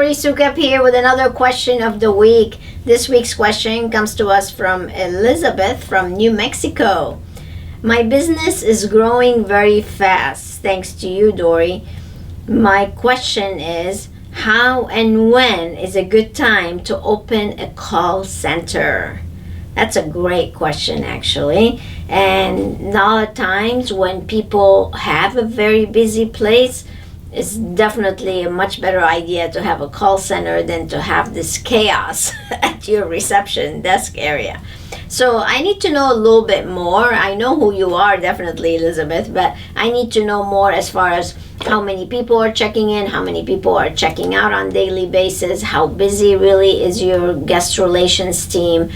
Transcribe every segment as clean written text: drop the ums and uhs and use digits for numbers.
Dori Soukup here with another question of the week. This week's question comes to us from Elizabeth from New Mexico. My business is growing very fast, thanks to you, Dori. My question is, how and when is a good time to open a call center? That's a great question, actually. And a lot of times when people have a very busy place, it's definitely a much better idea to have a call center than to have this chaos at your reception desk area. So I need to know a little bit more. I know who you are, definitely, Elizabeth, but I need to know more as far as how many people are checking in, how many people are checking out on daily basis, how busy really is your guest relations team,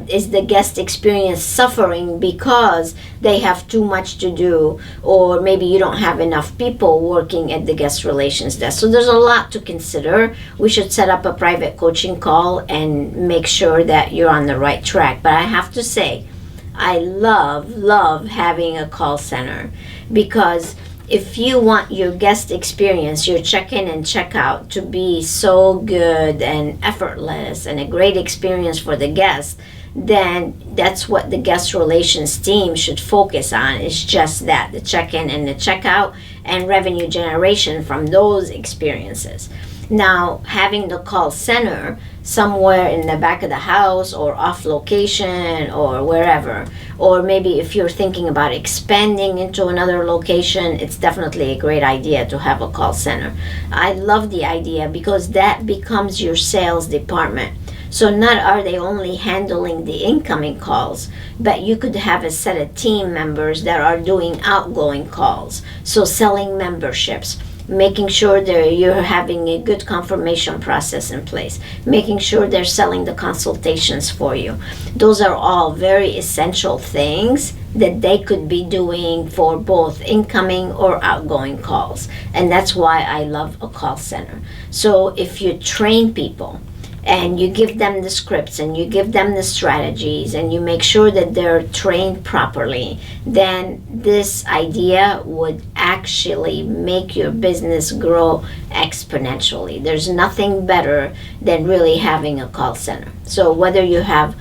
is the guest experience suffering because they have too much to do, or maybe you don't have enough people working at the guest relations desk. So there's a lot to consider. We should set up a private coaching call and make sure that you're on the right track. But I have to say, I love having a call center, because if you want your guest experience, your check-in and check-out to be so good and effortless and a great experience for the guest, then that's what the guest relations team should focus on. It's just that, the check-in and the check-out and revenue generation from those experiences. Now, having the call center somewhere in the back of the house or off location or wherever, or maybe if you're thinking about expanding into another location, it's definitely a great idea to have a call center. I love the idea because that becomes your sales department. So not are they only handling the incoming calls, but you could have a set of team members that are doing outgoing calls. So selling memberships, making sure that you're having a good confirmation process in place, making sure they're selling the consultations for you. Those are all very essential things that they could be doing for both incoming or outgoing calls. And that's why I love a call center. So if you train people and you give them the scripts and you give them the strategies and you make sure that they're trained properly, then this idea would actually make your business grow exponentially. There's nothing better than really having a call center. So whether you have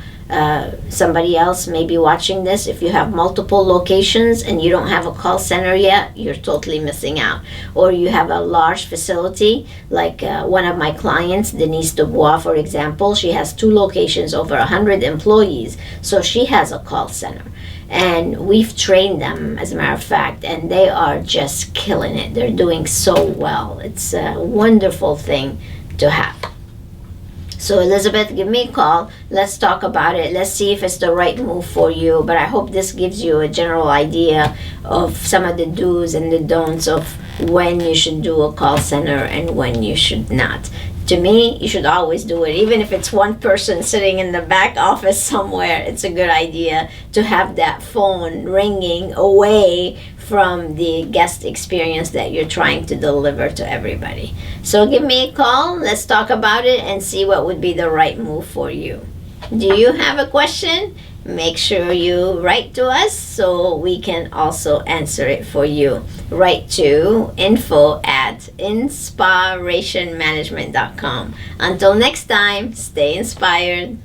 somebody else may be watching this, if you have multiple locations and you don't have a call center yet, you're totally missing out. Or you have a large facility, like one of my clients, Denise Dubois, for example. She has 2 locations, over 100 employees, so she has a call center. And we've trained them, as a matter of fact, and they are just killing it. They're doing so well. It's a wonderful thing to have. So Elizabeth, give me a call. Let's talk about it. Let's see if it's the right move for you. But I hope this gives you a general idea of some of the do's and the don'ts of when you should do a call center and when you should not. To me, you should always do it. Even if it's one person sitting in the back office somewhere, it's a good idea to have that phone ringing away from the guest experience that you're trying to deliver to everybody. So give me a call. Let's talk about it and see what would be the right move for you. Do you have a question? Make sure you write to us so we can also answer it for you. Write to info@inspirationmanagement.com. Until next time, stay inspired.